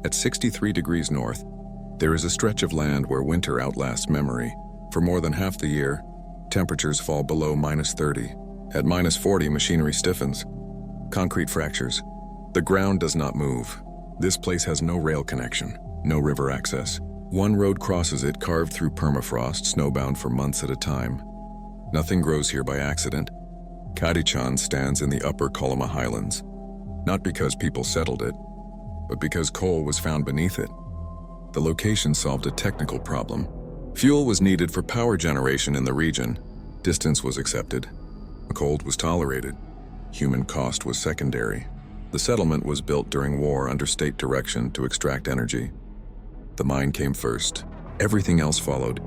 At 63 degrees north, there is a stretch of land where winter outlasts memory. For more than half the year, temperatures fall below -30. At -40, machinery stiffens. Concrete fractures. The ground does not move. This place has no rail connection, no river access. One road crosses it, carved through permafrost, snowbound for months at a time. Nothing grows here by accident. Kadichan stands in the upper Kolyma highlands, not because people settled it, but because coal was found beneath it. The location solved a technical problem. Fuel was needed for power generation in the region. Distance was accepted. Cold was tolerated. Human cost was secondary. The settlement was built during war under state direction to extract energy. The mine came first. Everything else followed.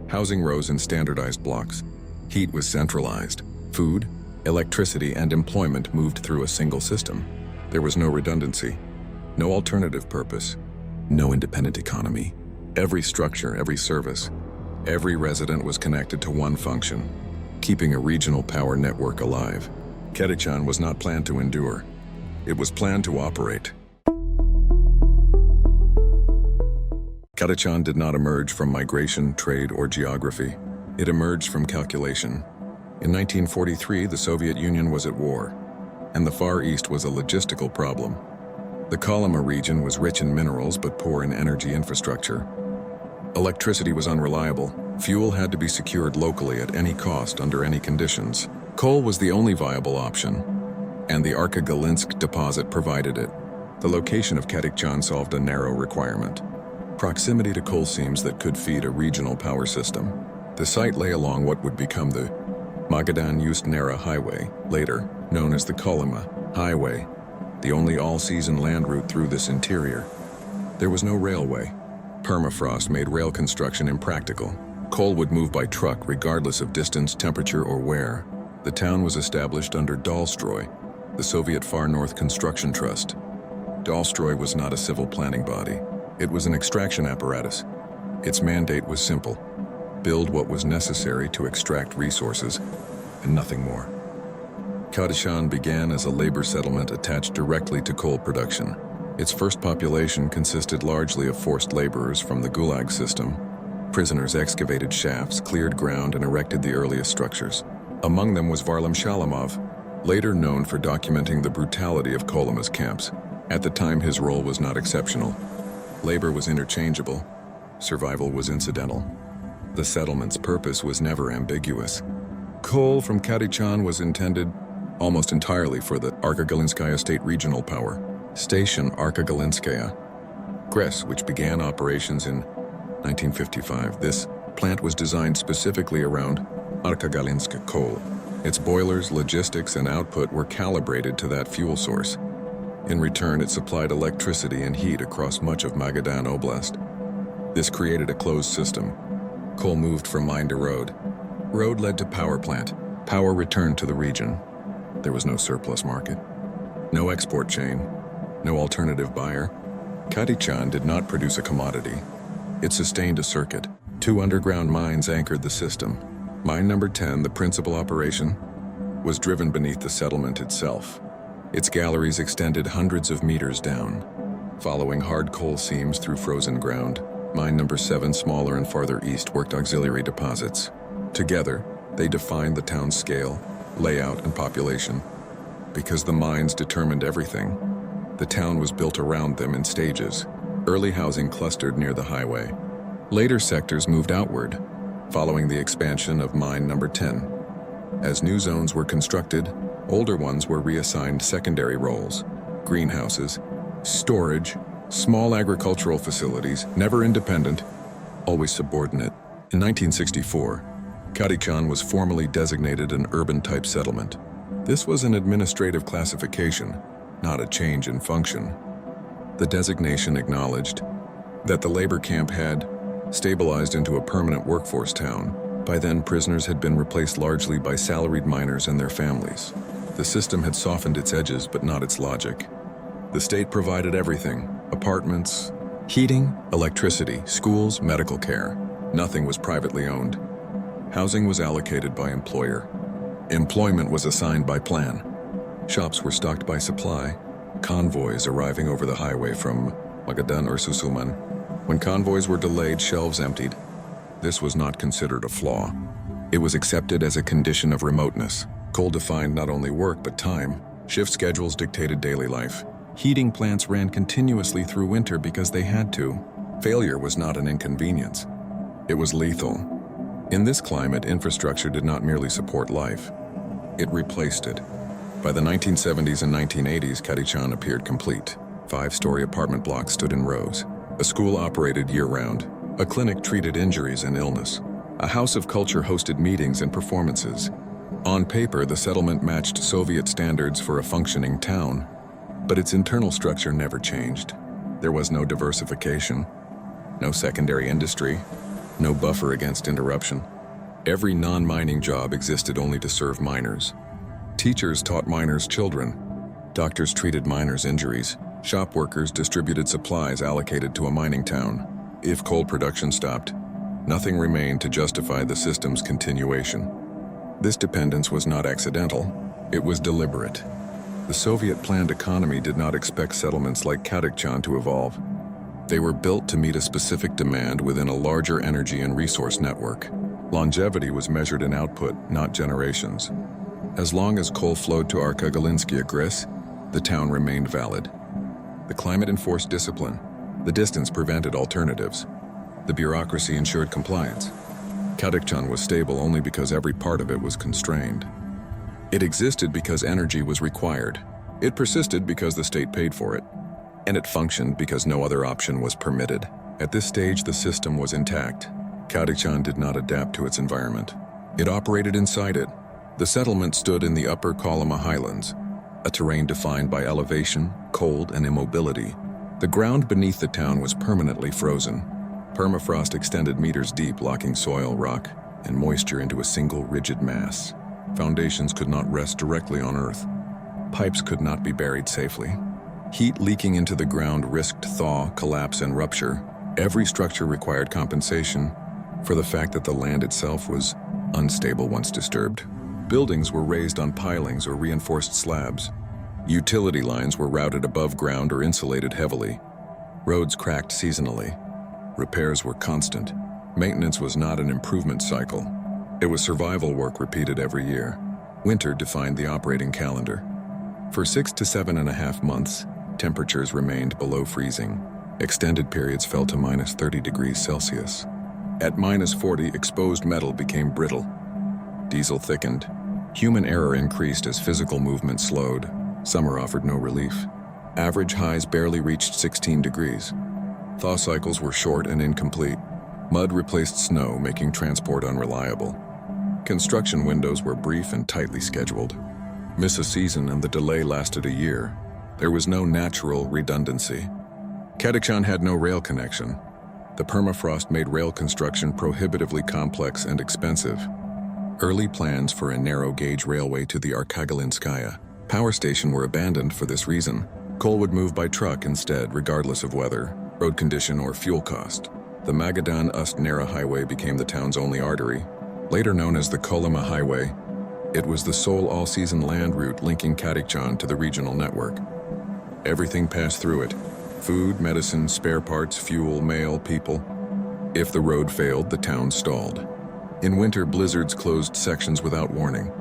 Housing rose in standardized blocks. Heat was centralized. Food, electricity, and employment moved through a single system. There was no redundancy, no alternative purpose, no independent economy. Every structure, every service, every resident was connected to one function, keeping a regional power network alive. Kadichan was not planned to endure. It was planned to operate. Kadichan did not emerge from migration, trade, or geography. It emerged from calculation. In 1943, the Soviet Union was at war, and the Far East was a logistical problem. The Kolyma region was rich in minerals but poor in energy infrastructure. Electricity was unreliable. Fuel had to be secured locally at any cost under any conditions. Coal was the only viable option, and the Arkhangelsk deposit provided it. The location of Kadichan solved a narrow requirement: proximity to coal seams that could feed a regional power system. The site lay along what would become the Magadan-Ust-Nera Highway, later known as the Kolyma Highway, the only all-season land route through this interior. There was no railway. Permafrost made rail construction impractical. Coal would move by truck regardless of distance, temperature, or wear. The town was established under Dalstroy, the Soviet Far North Construction Trust. Dalstroy was not a civil planning body. It was an extraction apparatus. Its mandate was simple: build what was necessary to extract resources, and nothing more. Kadichan began as a labor settlement attached directly to coal production. Its first population consisted largely of forced laborers from the Gulag system. Prisoners excavated shafts, cleared ground, and erected the earliest structures. Among them was Varlam Shalamov, later known for documenting the brutality of Kolyma's camps. At the time, his role was not exceptional. Labor was interchangeable. Survival was incidental. The settlement's purpose was never ambiguous. Coal from Kadichan was intended almost entirely for the Arkhangelskaya State Regional Power Station Arkhangelskaya GRES, which began operations in 1955. This plant was designed specifically around Arkhangelsk coal. Its boilers, logistics, and output were calibrated to that fuel source. In return, it supplied electricity and heat across much of Magadan Oblast. This created a closed system. Coal moved from mine to road. Road led to power plant. Power returned to the region. There was no surplus market, no export chain, no alternative buyer. Kadichan did not produce a commodity. It sustained a circuit. 2 underground mines anchored the system. Mine number 10, the principal operation, was driven beneath the settlement itself. Its galleries extended hundreds of meters down, following hard coal seams through frozen ground. Mine number 7, smaller and farther east, worked auxiliary deposits. Together, they defined the town's scale, layout, and population. Because the mines determined everything, the town was built around them in stages. Early housing clustered near the highway. Later sectors moved outward, following the expansion of mine number 10. As new zones were constructed, older ones were reassigned secondary roles: greenhouses, storage, small agricultural facilities, never independent, always subordinate. In 1964, Kadichan was formally designated an urban-type settlement. This was an administrative classification, not a change in function. The designation acknowledged that the labor camp had stabilized into a permanent workforce town. By then, prisoners had been replaced largely by salaried miners and their families. The system had softened its edges, but not its logic. The state provided everything: apartments, heating, electricity, schools, medical care. Nothing was privately owned. Housing was allocated by employer. Employment was assigned by plan. Shops were stocked by supply, convoys arriving over the highway from Magadan or Susuman. When convoys were delayed, shelves emptied. This was not considered a flaw. It was accepted as a condition of remoteness. Coal defined not only work but time. Shift schedules dictated daily life. Heating plants ran continuously through winter because they had to. Failure was not an inconvenience. It was lethal. In this climate, infrastructure did not merely support life. It replaced it. By the 1970s and 1980s, Karichan appeared complete. 5-story apartment blocks stood in rows. A school operated year-round. A clinic treated injuries and illness. A house of culture hosted meetings and performances. On paper, the settlement matched Soviet standards for a functioning town, but its internal structure never changed. There was no diversification, no secondary industry, no buffer against interruption. Every non-mining job existed only to serve miners. Teachers taught miners' children. Doctors treated miners' injuries. Shop workers distributed supplies allocated to a mining town. If coal production stopped, nothing remained to justify the system's continuation. This dependence was not accidental, it was deliberate. The Soviet-planned economy did not expect settlements like Karichan to evolve. They were built to meet a specific demand within a larger energy and resource network. Longevity was measured in output, not generations. As long as coal flowed to Arkagalinsky Gris, the town remained valid. The climate enforced discipline. The distance prevented alternatives. The bureaucracy ensured compliance. Karichan was stable only because every part of it was constrained. It existed because energy was required. It persisted because the state paid for it. And it functioned because no other option was permitted. At this stage, the system was intact. Karichan did not adapt to its environment. It operated inside it. The settlement stood in the upper Kolyma highlands, a terrain defined by elevation, cold, and immobility. The ground beneath the town was permanently frozen. Permafrost extended meters deep, locking soil, rock, and moisture into a single rigid mass. Foundations could not rest directly on earth. Pipes could not be buried safely. Heat leaking into the ground risked thaw, collapse, and rupture. Every structure required compensation for the fact that the land itself was unstable once disturbed. Buildings were raised on pilings or reinforced slabs. Utility lines were routed above ground or insulated heavily. Roads cracked seasonally. Repairs were constant. Maintenance was not an improvement cycle. It was survival work repeated every year. Winter defined the operating calendar. For 6 to 7.5 months, temperatures remained below freezing. Extended periods fell to -30 degrees Celsius. At -40, exposed metal became brittle. Diesel thickened. Human error increased as physical movement slowed. Summer offered no relief. Average highs barely reached 16 degrees. Thaw cycles were short and incomplete. Mud replaced snow, making transport unreliable. Construction windows were brief and tightly scheduled. Miss a season and the delay lasted a year. There was no natural redundancy. Karichan had no rail connection. The permafrost made rail construction prohibitively complex and expensive. Early plans for a narrow-gauge railway to the Arkagalinskaya power station were abandoned for this reason. Coal would move by truck instead, regardless of weather, road condition, or fuel cost. The Magadan-Ust-Nera Highway became the town's only artery. Later known as the Kolyma Highway, it was the sole all-season land route linking Karichan to the regional network. Everything passed through it: food, medicine, spare parts, fuel, mail, people. If the road failed, the town stalled. In winter, blizzards closed sections without warning.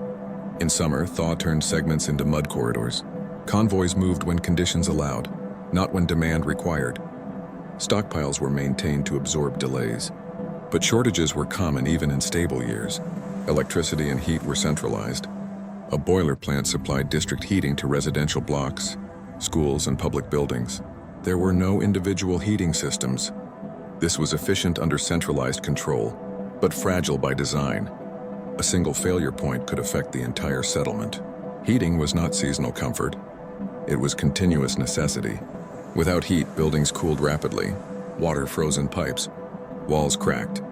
In summer, thaw turned segments into mud corridors. Convoys moved when conditions allowed, not when demand required. Stockpiles were maintained to absorb delays. But shortages were common even in stable years. Electricity and heat were centralized. A boiler plant supplied district heating to residential blocks, schools, and public buildings. There were no individual heating systems. This was efficient under centralized control, but fragile by design. A single failure point could affect the entire settlement. Heating was not seasonal comfort. It was continuous necessity. Without heat, buildings cooled rapidly. Water froze in pipes. Walls cracked.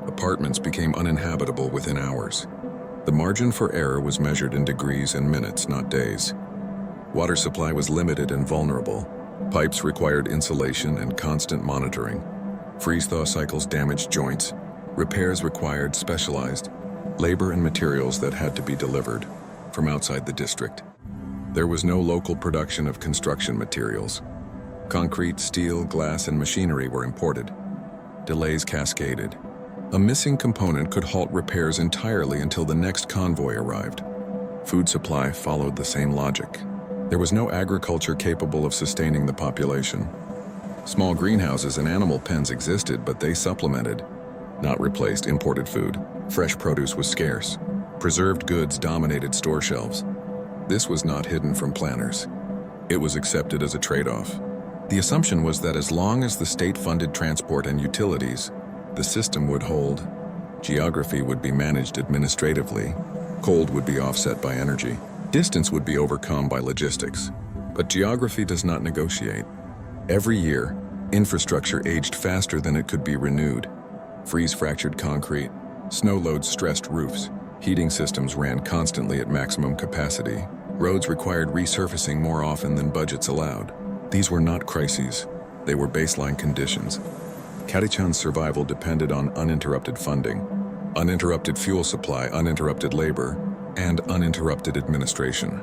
Apartments became uninhabitable within hours. The margin for error was measured in degrees and minutes, not days. Water supply was limited and vulnerable. Pipes required insulation and constant monitoring. Freeze-thaw cycles damaged joints. Repairs required specialized labor and materials that had to be delivered from outside the district. There was no local production of construction materials. Concrete, steel, glass, and machinery were imported. Delays cascaded. A missing component could halt repairs entirely until the next convoy arrived. Food supply followed the same logic. There was no agriculture capable of sustaining the population. Small greenhouses and animal pens existed, but they supplemented, not replaced, imported food. Fresh produce was scarce. Preserved goods dominated store shelves. This was not hidden from planners. It was accepted as a trade-off. The assumption was that as long as the state funded transport and utilities, the system would hold. Geography would be managed administratively. Cold would be offset by energy. Distance would be overcome by logistics. But geography does not negotiate. Every year, infrastructure aged faster than it could be renewed. Freeze-fractured concrete, snow loads stressed roofs, heating systems ran constantly at maximum capacity. Roads required resurfacing more often than budgets allowed. These were not crises, they were baseline conditions. Katichan's survival depended on uninterrupted funding, uninterrupted fuel supply, uninterrupted labor, and uninterrupted administration.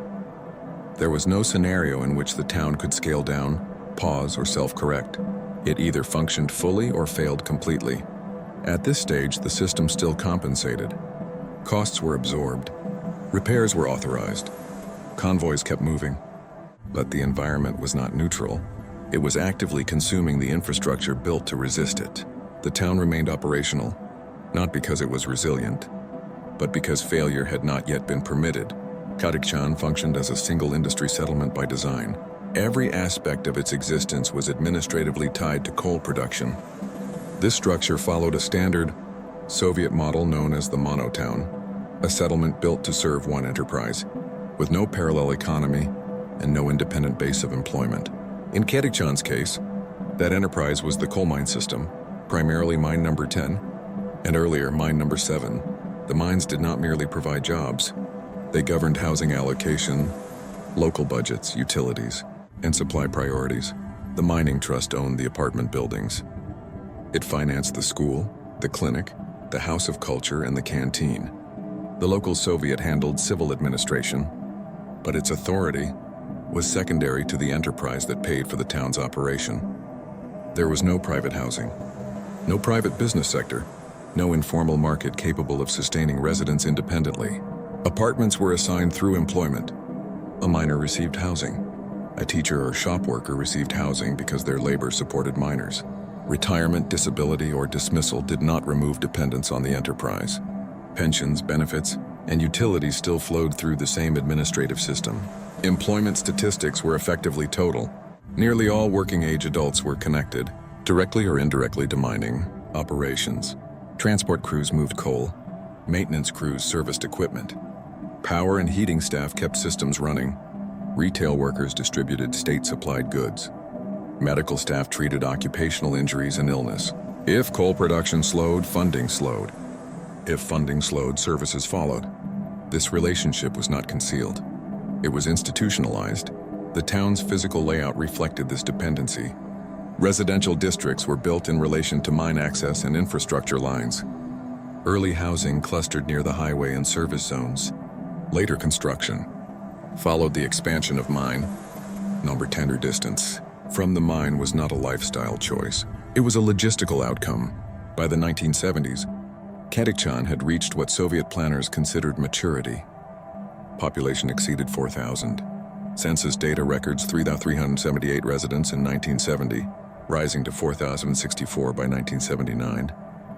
There was no scenario in which the town could scale down, pause, or self-correct. It either functioned fully or failed completely. At this stage, the system still compensated. Costs were absorbed. Repairs were authorized. Convoys kept moving. But the environment was not neutral. It was actively consuming the infrastructure built to resist it. The town remained operational, not because it was resilient, but because failure had not yet been permitted. Katichan functioned as a single industry settlement by design. Every aspect of its existence was administratively tied to coal production. This structure followed a standard Soviet model known as the monotown, a settlement built to serve one enterprise, with no parallel economy and no independent base of employment. In Katichan's case, that enterprise was the coal mine system, primarily mine number 10, and earlier mine number 7. The mines did not merely provide jobs. They governed housing allocation, local budgets, utilities, and supply priorities. The mining trust owned the apartment buildings. It financed the school, the clinic, the house of culture, and the canteen. The local Soviet handled civil administration, but its authority was secondary to the enterprise that paid for the town's operation. There was no private housing, no private business sector, no informal market capable of sustaining residents independently. Apartments were assigned through employment. A miner received housing. A teacher or shop worker received housing because their labor supported miners. Retirement, disability, or dismissal did not remove dependence on the enterprise. Pensions, benefits, and utilities still flowed through the same administrative system. Employment statistics were effectively total. Nearly all working-age adults were connected, directly or indirectly, to mining operations. Transport crews moved coal. Maintenance crews serviced equipment. Power and heating staff kept systems running. Retail workers distributed state-supplied goods. Medical staff treated occupational injuries and illness. If coal production slowed, funding slowed. If funding slowed, services followed. This relationship was not concealed. It was institutionalized. The town's physical layout reflected this dependency. Residential districts were built in relation to mine access and infrastructure lines. Early housing clustered near the highway and service zones. Later construction followed the expansion of mine. Number 10 or distance from the mine was not a lifestyle choice. It was a logistical outcome. By the 1970s, Katichan had reached what Soviet planners considered maturity. Population exceeded 4,000. Census data records 3,378 residents in 1970, rising to 4,064 by 1979,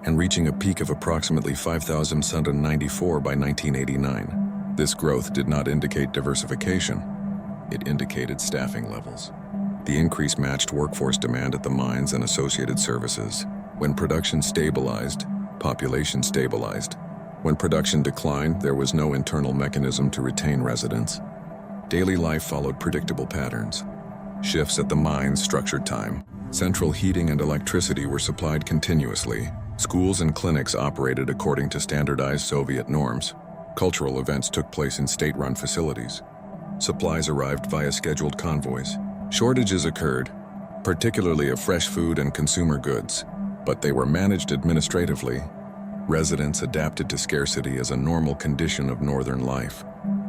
and reaching a peak of approximately 5,794 by 1989. This growth did not indicate diversification. It indicated staffing levels. The increase matched workforce demand at the mines and associated services. When production stabilized, population stabilized. When production declined, there was no internal mechanism to retain residents. Daily life followed predictable patterns. Shifts at the mines structured time. Central heating and electricity were supplied continuously. Schools and clinics operated according to standardized Soviet norms. Cultural events took place in state-run facilities. Supplies arrived via scheduled convoys. Shortages occurred, particularly of fresh food and consumer goods, but they were managed administratively. Residents adapted to scarcity as a normal condition of northern life.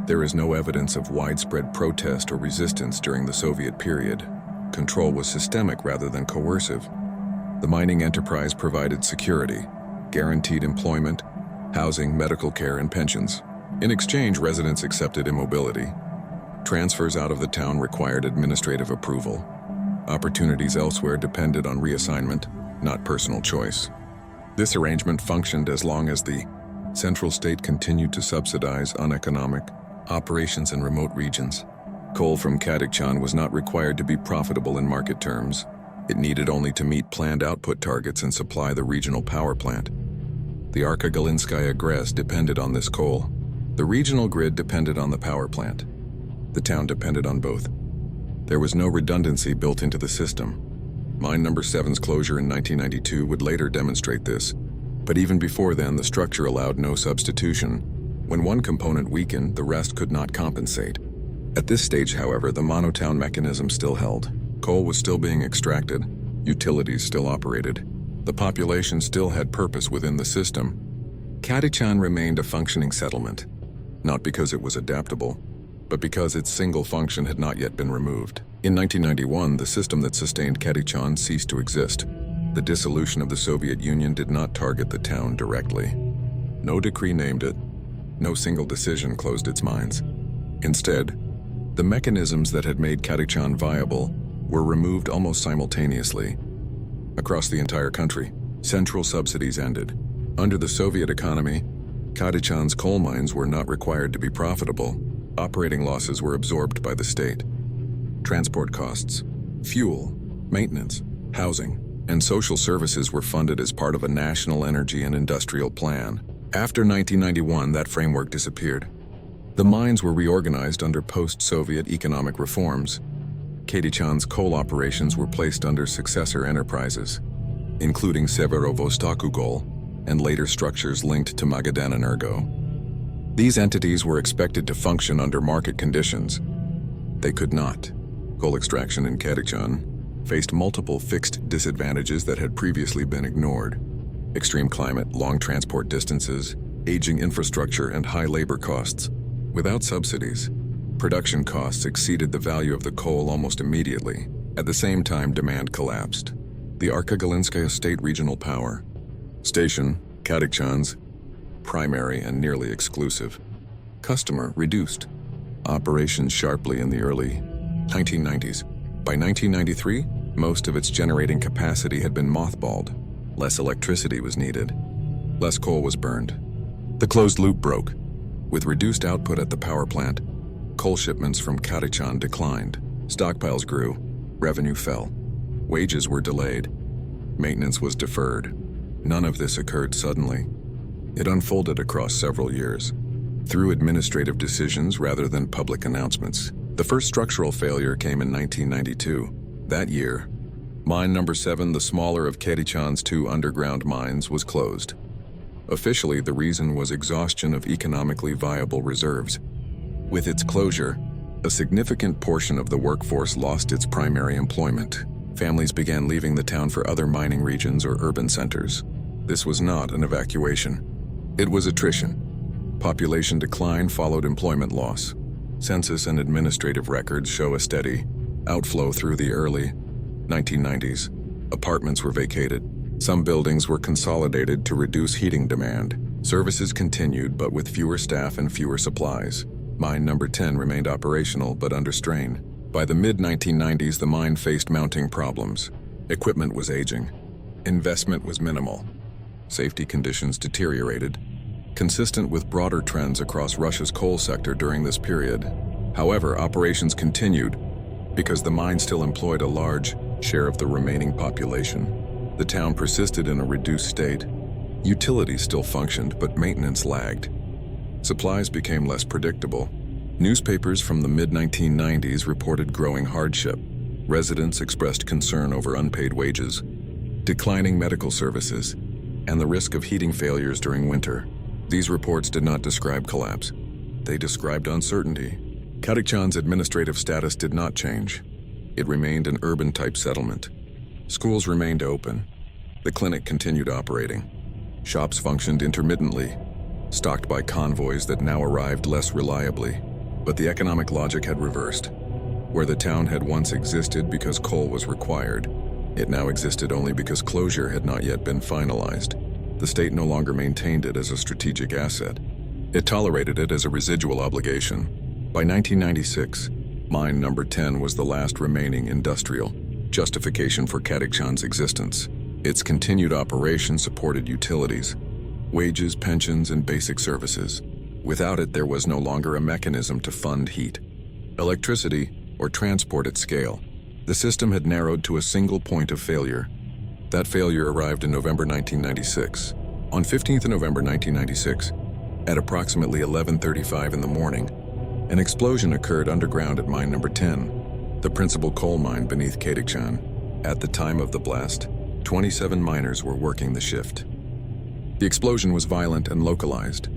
There is no evidence of widespread protest or resistance during the Soviet period. control was systemic rather than coercive. The mining enterprise provided security, guaranteed employment, housing, medical care, and pensions. In exchange, residents accepted immobility. Transfers out of the town required administrative approval. Opportunities elsewhere depended on reassignment, not personal choice. This arrangement functioned as long as the central state continued to subsidize uneconomic operations in remote regions. Coal from Kadakchan was not required to be profitable in market terms. It needed only to meet planned output targets and supply the regional power plant. The Arkha-Galinskaya GRES depended on this coal. The regional grid depended on the power plant. The town depended on both. There was no redundancy built into the system. Mine number 7's closure in 1992 would later demonstrate this, but even before then the structure allowed no substitution. When one component weakened, the rest could not compensate. At this stage, however, the monotown mechanism still held. Coal was still being extracted, utilities still operated. The population still had purpose within the system. Kadakchan remained a functioning settlement, not because it was adaptable, but because its single function had not yet been removed. In 1991, the system that sustained Kadakchan ceased to exist. The dissolution of the Soviet Union did not target the town directly. No decree named it. No single decision closed its mines. Instead, the mechanisms that had made Kadakchan viable were removed almost simultaneously. Across the entire country, central subsidies ended. Under the Soviet economy, Kadakchan's coal mines were not required to be profitable. Operating losses were absorbed by the state. Transport costs, fuel, maintenance, housing, and social services were funded as part of a national energy and industrial plan. After 1991, that framework disappeared. The mines were reorganized under post-Soviet economic reforms. Kadakchan's coal operations were placed under successor enterprises, including Severovostokugol and later structures linked to Magadan Energo. These entities were expected to function under market conditions. They could not. Coal extraction in Kadakchan faced multiple fixed disadvantages that had previously been ignored. Extreme climate, long transport distances, aging infrastructure, and high labor costs. Without subsidies, production costs exceeded the value of the coal almost immediately. At the same time, demand collapsed. The Arkha-Galinskaya State Regional Power Station, Kadakchan's primary and nearly exclusive customer, reduced operations sharply in the early 1990s. By 1993, most of its generating capacity had been mothballed. Less electricity was needed. Less coal was burned. The closed loop broke. With reduced output at the power plant, coal shipments from Kadakchan declined. Stockpiles grew. Revenue fell. Wages were delayed. Maintenance was deferred. None of this occurred suddenly. It unfolded across several years, through administrative decisions rather than public announcements. The first structural failure came in 1992. That year, mine number 7, the smaller of Kadakchan's 2 underground mines, was closed. Officially, the reason was exhaustion of economically viable reserves. With its closure, a significant portion of the workforce lost its primary employment. Families began leaving the town for other mining regions or urban centers. This was not an evacuation. It was attrition. Population decline followed employment loss. Census and administrative records show a steady outflow through the early 1990s. Apartments were vacated. Some buildings were consolidated to reduce heating demand. Services continued, but with fewer staff and fewer supplies. Mine number 10 remained operational, but under strain. By the mid-1990s, the mine faced mounting problems. Equipment was aging. Investment was minimal. Safety conditions deteriorated, consistent with broader trends across Russia's coal sector during this period. However, operations continued because the mine still employed a large share of the remaining population. The town persisted in a reduced state. Utilities still functioned, but maintenance lagged. Supplies became less predictable. Newspapers from the mid-1990s reported growing hardship. Residents expressed concern over unpaid wages, declining medical services, and the risk of heating failures during winter. These reports did not describe collapse. They described uncertainty. Kadakchan's administrative status did not change. It remained an urban-type settlement. Schools remained open. The clinic continued operating. Shops functioned intermittently, stocked by convoys that now arrived less reliably. But the economic logic had reversed. Where the town had once existed because coal was required, it now existed only because closure had not yet been finalized. The state no longer maintained it as a strategic asset. It tolerated it as a residual obligation. By 1996, Mine Number 10 was the last remaining industrial justification for Katichon's existence. Its continued operation supported utilities, wages, pensions, and basic services. Without it, there was no longer a mechanism to fund heat, electricity, or transport at scale. The system had narrowed to a single point of failure. That failure arrived in November 1996. On 15th November 1996, at approximately 11:35 in the morning, an explosion occurred underground at Mine Number 10, the principal coal mine beneath Katichon. At the time of the blast, 27 miners were working the shift. The explosion was violent and localized.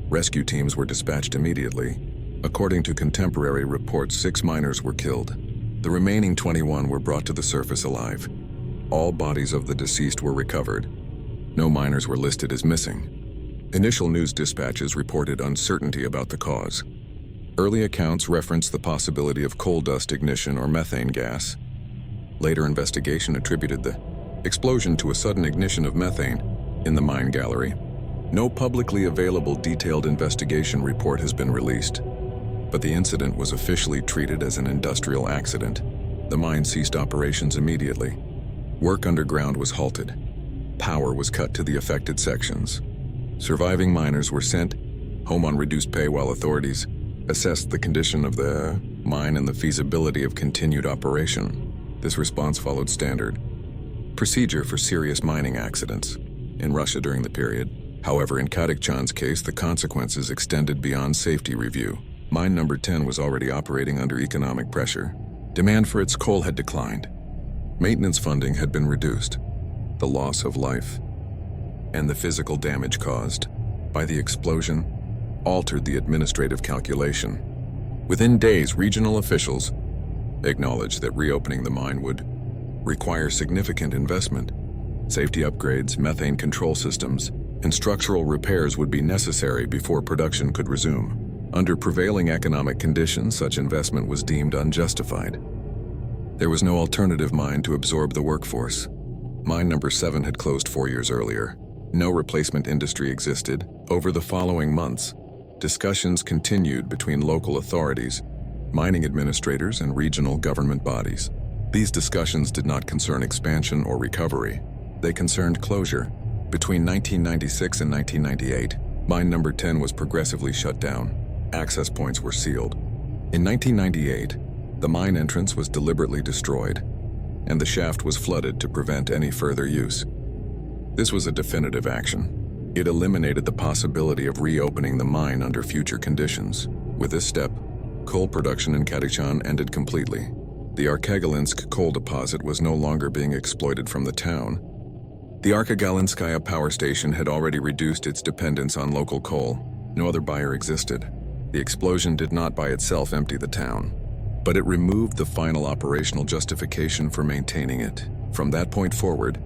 Rescue teams were dispatched immediately. According to contemporary reports, 6 miners were killed. The remaining 21 were brought to the surface alive. All bodies of the deceased were recovered. No miners were listed as missing. Initial news dispatches reported uncertainty about the cause. Early accounts referenced the possibility of coal dust ignition or methane gas. Later investigation attributed the explosion to a sudden ignition of methane in the mine gallery. No publicly available detailed investigation report has been released, but the incident was officially treated as an industrial accident. The mine ceased operations immediately. Work underground was halted. Power was cut to the affected sections. Surviving miners were sent home on reduced pay while authorities assessed the condition of the mine and the feasibility of continued operation. This response followed standard procedure for serious mining accidents in Russia during the period. However, in Katichon's case, the consequences extended beyond safety review. Mine Number 10 was already operating under economic pressure. Demand for its coal had declined. Maintenance funding had been reduced. The loss of life and the physical damage caused by the explosion altered the administrative calculation. Within days, regional officials acknowledged that reopening the mine would require significant investment. Safety upgrades, methane control systems, and structural repairs would be necessary before production could resume. Under prevailing economic conditions, such investment was deemed unjustified. There was no alternative mine to absorb the workforce. Mine Number 7 had closed 4 years earlier. No replacement industry existed. Over the following months, discussions continued between local authorities, mining administrators, and regional government bodies. These discussions did not concern expansion or recovery. They concerned closure. Between 1996 and 1998, Mine Number 10 was progressively shut down. Access points were sealed. In 1998, the mine entrance was deliberately destroyed, and the shaft was flooded to prevent any further use. This was a definitive action. It eliminated the possibility of reopening the mine under future conditions. With this step, coal production in Katichon ended completely. The Arkagalinsk coal deposit was no longer being exploited from the town. The Arkagalinskaya power station had already reduced its dependence on local coal. No other buyer existed. The explosion did not by itself empty the town, but it removed the final operational justification for maintaining it. From that point forward,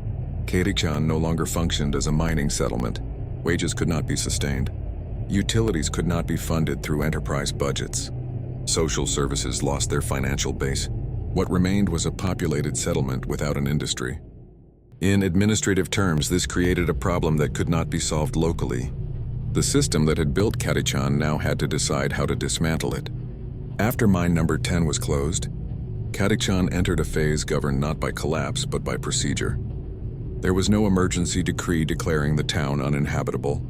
Katichon no longer functioned as a mining settlement. Wages could not be sustained. Utilities could not be funded through enterprise budgets. Social services lost their financial base. What remained was a populated settlement without an industry. In administrative terms, this created a problem that could not be solved locally. The system that had built Katichon now had to decide how to dismantle it. After Mine Number 10 was closed, Katichon entered a phase governed not by collapse but by procedure. There was no emergency decree declaring the town uninhabitable,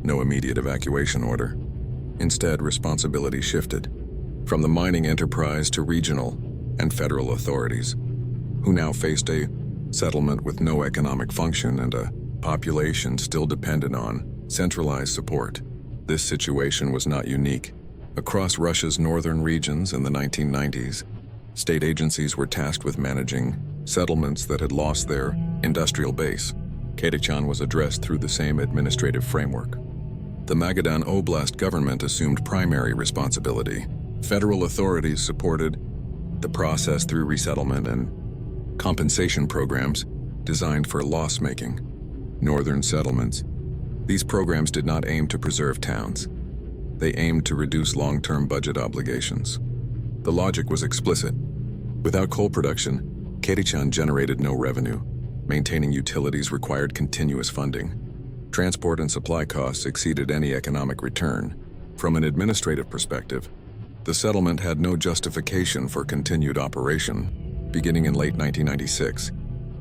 no immediate evacuation order. Instead, responsibility shifted from the mining enterprise to regional and federal authorities, who now faced a settlement with no economic function and a population still dependent on centralized support. This situation was not unique. Across Russia's northern regions in the 1990s, state agencies were tasked with managing settlements that had lost their industrial base. Katichon was addressed through the same administrative framework. The Magadan Oblast government assumed primary responsibility. Federal authorities supported the process through resettlement and compensation programs designed for loss-making northern settlements. These programs did not aim to preserve towns. They aimed to reduce long-term budget obligations. The logic was explicit. Without coal production, Katichon generated no revenue. Maintaining utilities required continuous funding. Transport and supply costs exceeded any economic return. From an administrative perspective, the settlement had no justification for continued operation. Beginning in late 1996,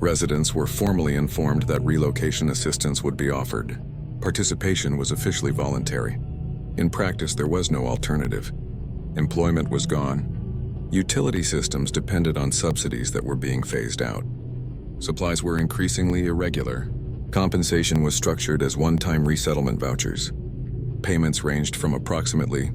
residents were formally informed that relocation assistance would be offered. Participation was officially voluntary. In practice, there was no alternative. Employment was gone. Utility systems depended on subsidies that were being phased out. Supplies were increasingly irregular. Compensation was structured as one-time resettlement vouchers. Payments ranged from approximately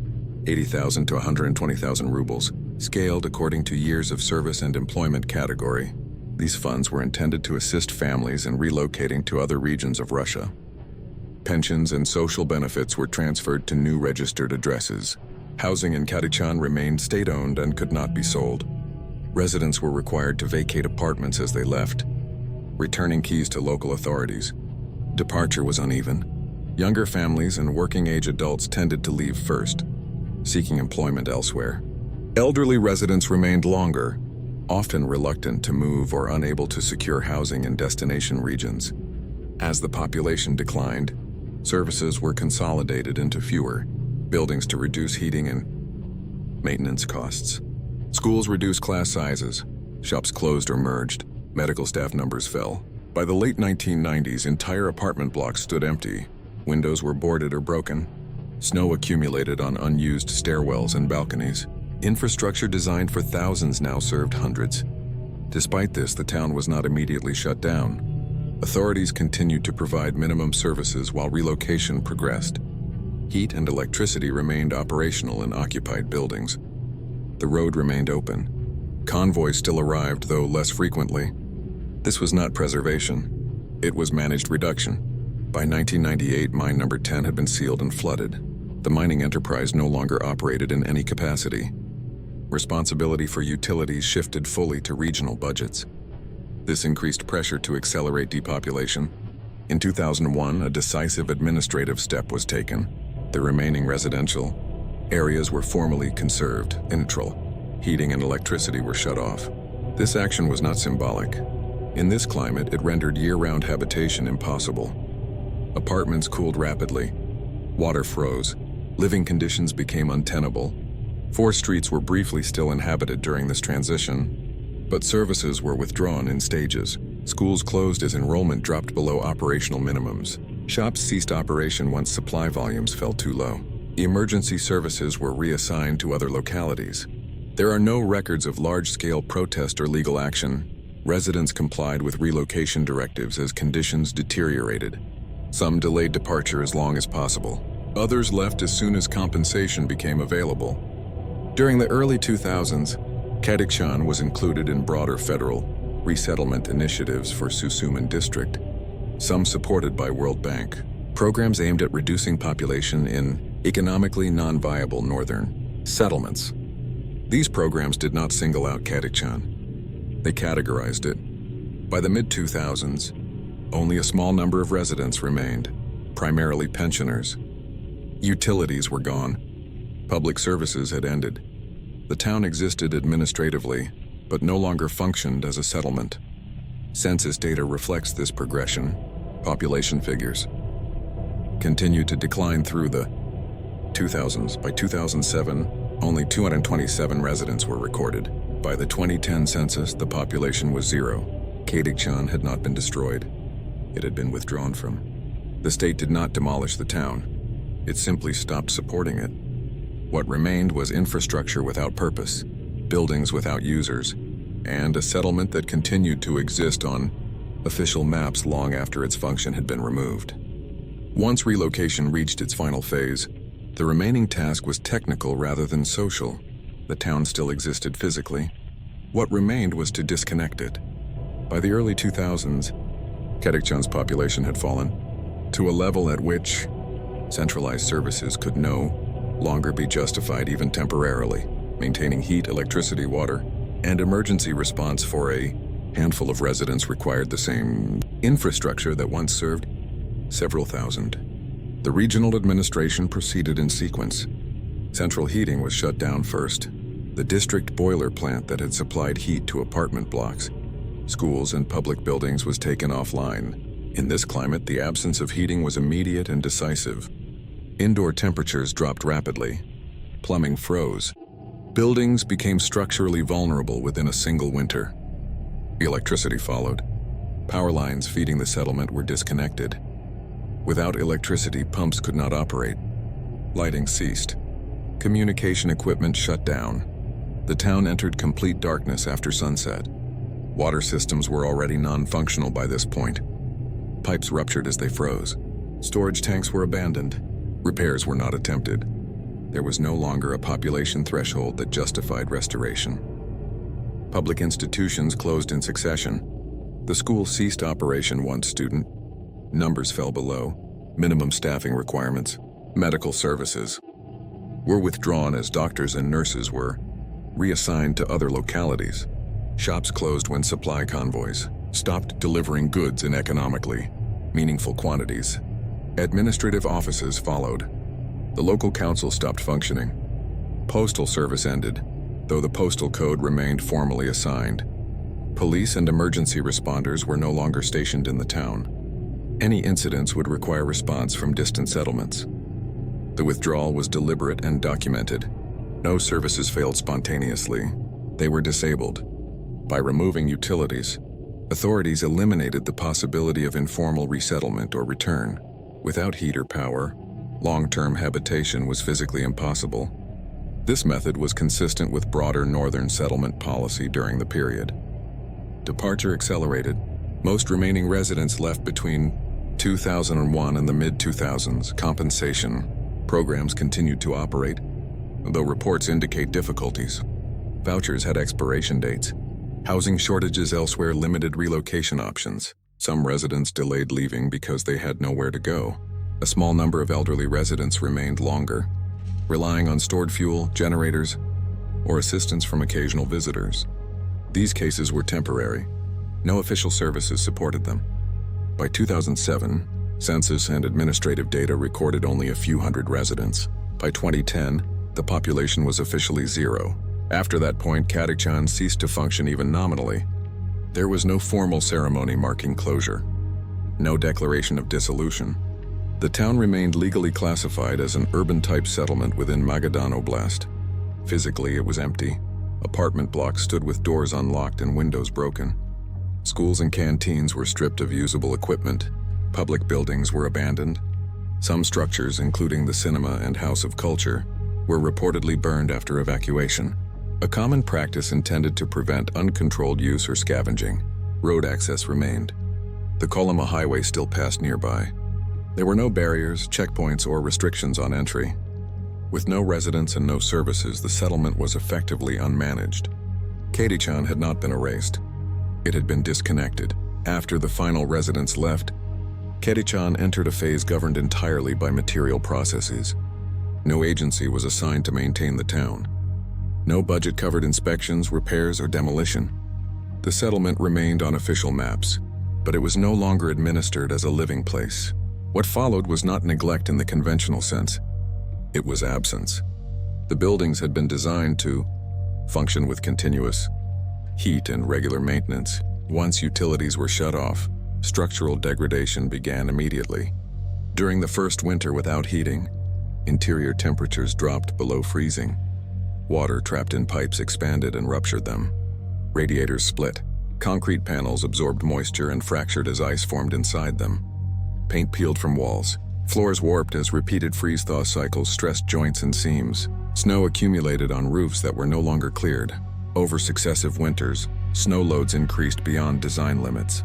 80,000 to 120,000 rubles, scaled according to years of service and employment category. These funds were intended to assist families in relocating to other regions of Russia. Pensions and social benefits were transferred to new registered addresses. Housing in Katichon remained state-owned and could not be sold. Residents were required to vacate apartments as they left, returning keys to local authorities. Departure was uneven. Younger families and working-age adults tended to leave first, seeking employment elsewhere. Elderly residents remained longer, often reluctant to move or unable to secure housing in destination regions. As the population declined, services were consolidated into fewer buildings to reduce heating and maintenance costs. Schools reduced class sizes, shops closed or merged, medical staff numbers fell. By the late 1990s, entire apartment blocks stood empty. Windows were boarded or broken. Snow accumulated on unused stairwells and balconies. Infrastructure designed for thousands now served hundreds. Despite this, the town was not immediately shut down. Authorities continued to provide minimum services while relocation progressed. Heat and electricity remained operational in occupied buildings. The road remained open. Convoys still arrived, though less frequently. This was not preservation. It was managed reduction. By 1998, mine number 10 had been sealed and flooded. The mining enterprise no longer operated in any capacity. Responsibility for utilities shifted fully to regional budgets. This increased pressure to accelerate depopulation. In 2001, a decisive administrative step was taken. The remaining residential areas were formally conserved, neutral. Heating and electricity were shut off. This action was not symbolic. In this climate, it rendered year-round habitation impossible. Apartments cooled rapidly. Water froze. Living conditions became untenable. 4 streets were briefly still inhabited during this transition, but services were withdrawn in stages. Schools closed as enrollment dropped below operational minimums. Shops ceased operation once supply volumes fell too low. Emergency services were reassigned to other localities. There are no records of large-scale protest or legal action. Residents complied with relocation directives as conditions deteriorated. Some delayed departure as long as possible. Others left as soon as compensation became available. During the early 2000s, Katichon was included in broader federal resettlement initiatives for Susumun District, some supported by World Bank. Programs aimed at reducing population in economically non-viable northern settlements. These programs did not single out Katichon. They categorized it. By the mid-2000s, only a small number of residents remained, primarily pensioners. Utilities were gone. Public services had ended. The town existed administratively, but no longer functioned as a settlement. Census data reflects this progression. Population figures continued to decline through the 2000s. By 2007, only 227 residents were recorded. By the 2010 census, the population was 0. Katichon had not been destroyed. It had been withdrawn from. The state did not demolish the town. It simply stopped supporting it. What remained was infrastructure without purpose, buildings without users, and a settlement that continued to exist on official maps long after its function had been removed. Once relocation reached its final phase, the remaining task was technical rather than social. The town still existed physically. What remained was to disconnect it. By the early 2000s, Katichon's population had fallen to a level at which centralized services could no longer be justified even temporarily. Maintaining heat, electricity, water, and emergency response for a handful of residents required the same infrastructure that once served several thousand. The regional administration proceeded in sequence. Central heating was shut down first. the district boiler plant that had supplied heat to apartment blocks, schools, and public buildings was taken offline. In this climate, the absence of heating was immediate and decisive. Indoor temperatures dropped rapidly. Plumbing froze. Buildings became structurally vulnerable within a single winter. Electricity followed. Power lines feeding the settlement were disconnected. Without electricity, pumps could not operate. Lighting ceased. Communication equipment shut down. The town entered complete darkness after sunset. Water systems were already non-functional by this point. Pipes ruptured as they froze. Storage tanks were abandoned. Repairs were not attempted. There was no longer a population threshold that justified restoration. Public institutions closed in succession. The school ceased operation once student. Numbers fell below minimum staffing requirements. Medical services were withdrawn as doctors and nurses were reassigned to other localities. Shops closed when supply convoys stopped delivering goods in economically meaningful quantities. Administrative offices followed. The local council stopped functioning. Postal service ended, though the postal code remained formally assigned. Police and emergency responders were no longer stationed in the town. Any incidents would require response from distant settlements. The withdrawal was deliberate and documented. No services failed spontaneously. They were disabled. By removing utilities, authorities eliminated the possibility of informal resettlement or return. Without heat or power, long-term habitation was physically impossible. This method was consistent with broader northern settlement policy during the period. Departure accelerated. Most remaining residents left between 2001 and the mid-2000s. Compensation programs continued to operate, though reports indicate difficulties. Vouchers had expiration dates. Housing shortages elsewhere limited relocation options. Some residents delayed leaving because they had nowhere to go. A small number of elderly residents remained longer, relying on stored fuel, generators, or assistance from occasional visitors. These cases were temporary. No official services supported them. By 2007, census and administrative data recorded only a few hundred residents. By 2010, the population was officially zero. After that point, Kadachan ceased to function even nominally. There was no formal ceremony marking closure. No declaration of dissolution. The town remained legally classified as an urban-type settlement within Magadan Oblast. Physically, it was empty. Apartment blocks stood with doors unlocked and windows broken. Schools and canteens were stripped of usable equipment. Public buildings were abandoned. Some structures, including the cinema and House of Culture, were reportedly burned after evacuation. A common practice intended to prevent uncontrolled use or scavenging. Road access remained. The Colima Highway still passed nearby. There were no barriers, checkpoints, or restrictions on entry. With no residents and no services, the settlement was effectively unmanaged. Kadachan had not been erased. It had been disconnected. After the final residents left, Kadachan entered a phase governed entirely by material processes. No agency was assigned to maintain the town. No budget covered inspections, repairs, or demolition. The settlement remained on official maps, but it was no longer administered as a living place. What followed was not neglect in the conventional sense. It was absence. The buildings had been designed to function with continuous heat and regular maintenance. Once utilities were shut off, structural degradation began immediately. During the first winter without heating, interior temperatures dropped below freezing. Water trapped in pipes expanded and ruptured them. Radiators split. Concrete panels absorbed moisture and fractured as ice formed inside them. Paint peeled from walls. Floors warped as repeated freeze-thaw cycles stressed joints and seams. Snow accumulated on roofs that were no longer cleared. Over successive winters, snow loads increased beyond design limits.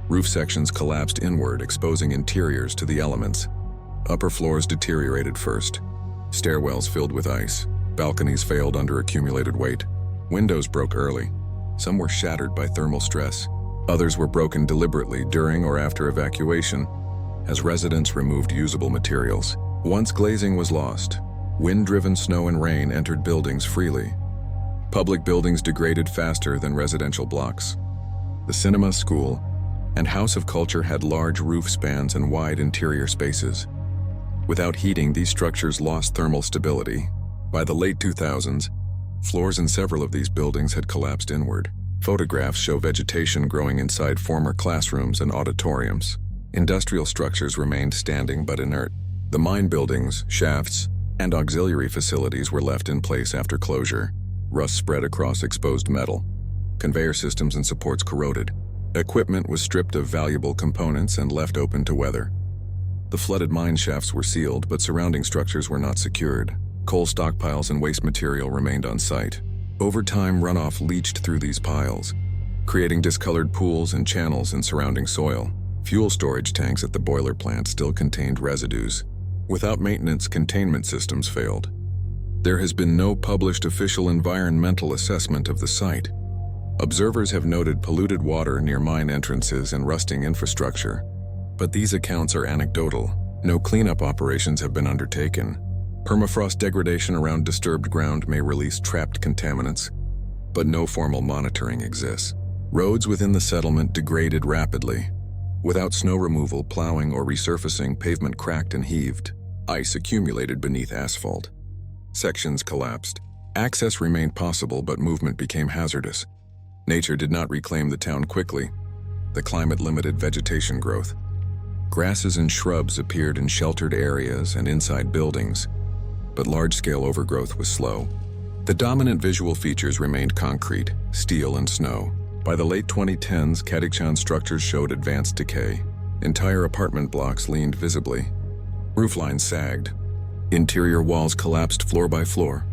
Roof sections collapsed inward, exposing interiors to the elements. Upper floors deteriorated first. Stairwells filled with ice. Balconies failed under accumulated weight. Windows broke early. Some were shattered by thermal stress. Others were broken deliberately during or after evacuation, as residents removed usable materials. Once glazing was lost, wind-driven snow and rain entered buildings freely. Public buildings degraded faster than residential blocks. The cinema, school, and House of Culture had large roof spans and wide interior spaces. Without heating, these structures lost thermal stability. By the late 2000s, Floors in several of these buildings had collapsed inward. Photographs show vegetation growing inside former classrooms and auditoriums. Industrial structures remained standing but inert. The mine buildings, shafts, and auxiliary facilities were left in place after closure. Rust spread across exposed metal. Conveyor systems and supports corroded. Equipment was stripped of valuable components and left open to weather. The flooded mine shafts were sealed, but surrounding structures were not secured. Coal stockpiles and waste material remained on site. Over time, runoff leached through these piles, creating discolored pools and channels in surrounding soil. Fuel storage tanks at the boiler plant still contained residues. Without maintenance, containment systems failed. There has been no published official environmental assessment of the site. Observers have noted polluted water near mine entrances and rusting infrastructure, but these accounts are anecdotal. No cleanup operations have been undertaken. Permafrost degradation around disturbed ground may release trapped contaminants, but no formal monitoring exists. Roads within the settlement degraded rapidly. Without snow removal, plowing, or resurfacing, pavement cracked and heaved. Ice accumulated beneath asphalt. Sections collapsed. Access remained possible, but movement became hazardous. Nature did not reclaim the town quickly. The climate limited vegetation growth. Grasses and shrubs appeared in sheltered areas and inside buildings, but large-scale overgrowth was slow. The dominant visual features remained concrete, steel, and snow. By the late 2010s, Kadikchan structures showed advanced decay. Entire apartment blocks leaned visibly. Rooflines sagged. Interior walls collapsed floor by floor.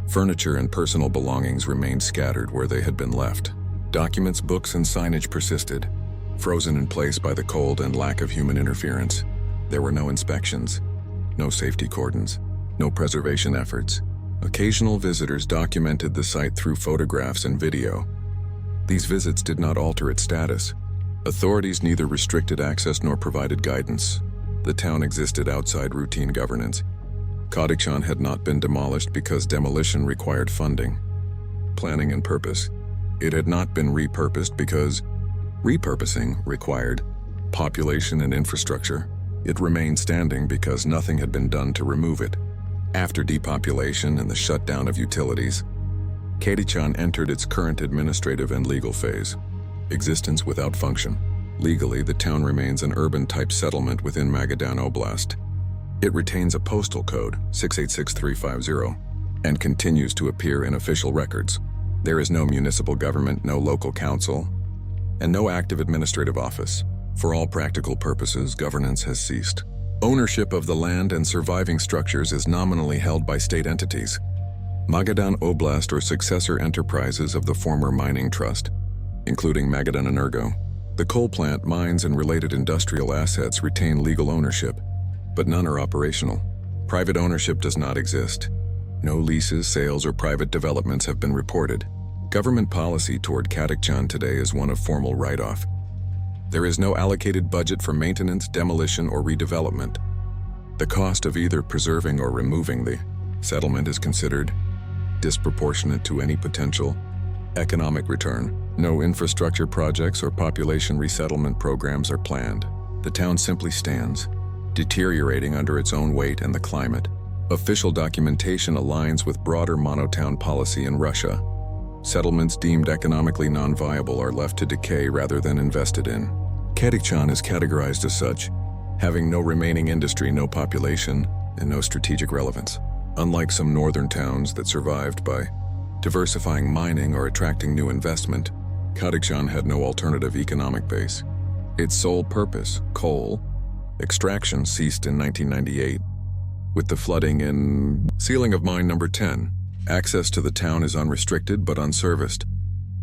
Furniture and personal belongings remained scattered where they had been left. Documents, books, and signage persisted, frozen in place by the cold and lack of human interference. There were no inspections, no safety cordons, no preservation efforts. Occasional visitors documented the site through photographs and video. These visits did not alter its status. Authorities neither restricted access nor provided guidance. The town existed outside routine governance. Kadikchan had not been demolished because demolition required funding, planning, and purpose. It had not been repurposed because repurposing required population and infrastructure. It remained standing because nothing had been done to remove it. After depopulation and the shutdown of utilities, Kadikchan entered its current administrative and legal phase. Existence without function. Legally, the town remains an urban-type settlement within Magadan Oblast. It retains a postal code, 686350, and continues to appear in official records. There is no municipal government, no local council, and no active administrative office. For all practical purposes, governance has ceased. Ownership of the land and surviving structures is nominally held by state entities. Magadan Oblast or successor enterprises of the former mining trust, including Magadan Energo. The coal plant, mines, and related industrial assets retain legal ownership, but none are operational. Private ownership does not exist. No leases, sales, or private developments have been reported. Government policy toward Kadikchan today is one of formal write-off. There is no allocated budget for maintenance, demolition, or redevelopment. The cost of either preserving or removing the settlement is considered disproportionate to any potential economic return. No infrastructure projects or population resettlement programs are planned. The town simply stands, deteriorating under its own weight and the climate. Official documentation aligns with broader monotown policy in Russia. Settlements deemed economically non-viable are left to decay rather than invested in. Kadikchan is categorized as such, having no remaining industry, no population, and no strategic relevance. Unlike some northern towns that survived by diversifying mining or attracting new investment, Kadikchan had no alternative economic base. Its sole purpose, coal extraction, ceased in 1998. With the flooding and sealing of mine number 10, access to the town is unrestricted but unserviced.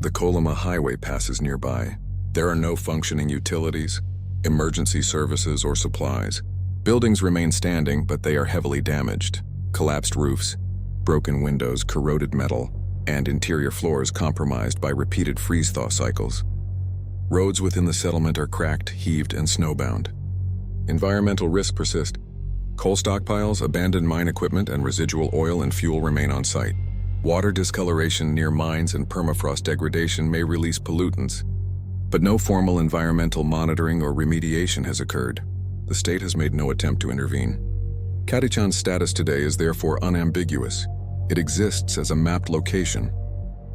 The Kolyma Highway passes nearby. There are no functioning utilities, emergency services, or supplies. Buildings remain standing, but they are heavily damaged. Collapsed roofs, broken windows, corroded metal, and interior floors compromised by repeated freeze-thaw cycles. Roads within the settlement are cracked, heaved, and snowbound. Environmental risks persist. Coal stockpiles, abandoned mine equipment, and residual oil and fuel remain on site. Water discoloration near mines and permafrost degradation may release pollutants, but no formal environmental monitoring or remediation has occurred. The state has made no attempt to intervene. Kadikchan's status today is therefore unambiguous. It exists as a mapped location,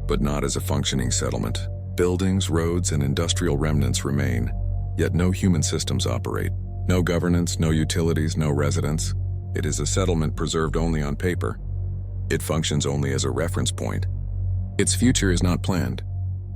but not as a functioning settlement. Buildings, roads, and industrial remnants remain, yet no human systems operate. No governance, no utilities, no residents. It is a settlement preserved only on paper. It functions only as a reference point. Its future is not planned.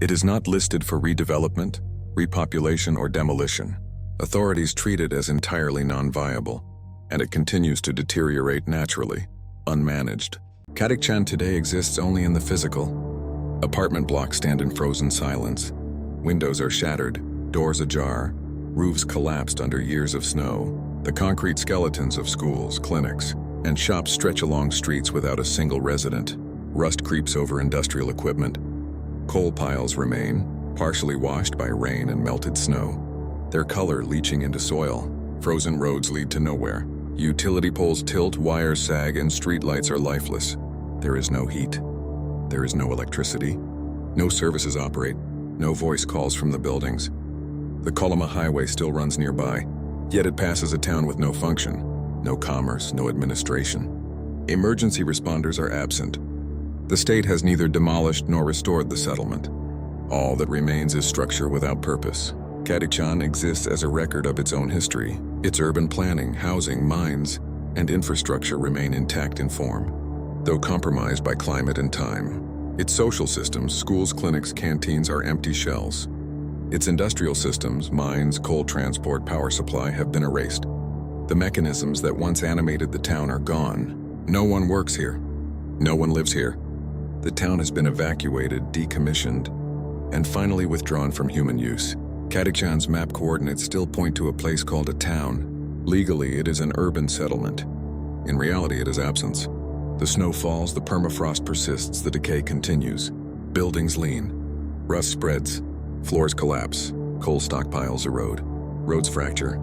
It is not listed for redevelopment, repopulation, or demolition. Authorities treat it as entirely non-viable, and it continues to deteriorate naturally, unmanaged. Kadikchan today exists only in the physical. Apartment blocks stand in frozen silence. Windows are shattered, doors ajar, roofs collapsed under years of snow. The concrete skeletons of schools, clinics, and shops stretch along streets without a single resident. Rust creeps over industrial equipment. Coal piles remain, partially washed by rain and melted snow, their color leaching into soil. Frozen roads lead to nowhere. Utility poles tilt, wires sag, and streetlights are lifeless. There is no heat. There is no electricity. No services operate. No voice calls from the buildings. The Kolyma Highway still runs nearby, yet it passes a town with no function, no commerce, no administration. Emergency responders are absent. The state has neither demolished nor restored the settlement. All that remains is structure without purpose. Kadikchan exists as a record of its own history. Its urban planning, housing, mines, and infrastructure remain intact in form, though compromised by climate and time. Its social systems, schools, clinics, canteens, are empty shells. Its industrial systems, mines, coal transport, power supply, have been erased. The mechanisms that once animated the town are gone. No one works here. No one lives here. The town has been evacuated, decommissioned, and finally withdrawn from human use. Kadikchan's map coordinates still point to a place called a town. Legally, it is an urban settlement. In reality, it is absence. The snow falls, the permafrost persists, the decay continues. Buildings lean. Rust spreads. Floors collapse. Coal stockpiles erode. Roads fracture.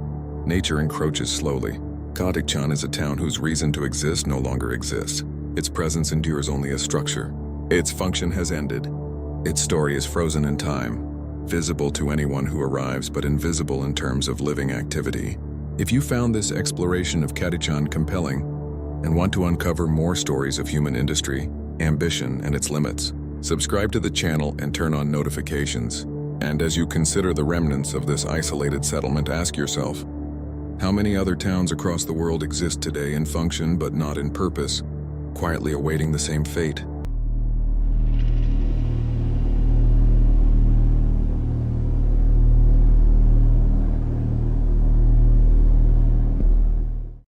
Nature encroaches slowly. Kadikchan is a town whose reason to exist no longer exists. Its presence endures only as structure. Its function has ended. Its story is frozen in time, visible to anyone who arrives but invisible in terms of living activity. If you found this exploration of Kadikchan compelling and want to uncover more stories of human industry, ambition, and its limits, subscribe to the channel and turn on notifications. And as you consider the remnants of this isolated settlement, ask yourself, how many other towns across the world exist today in function but not in purpose, quietly awaiting the same fate?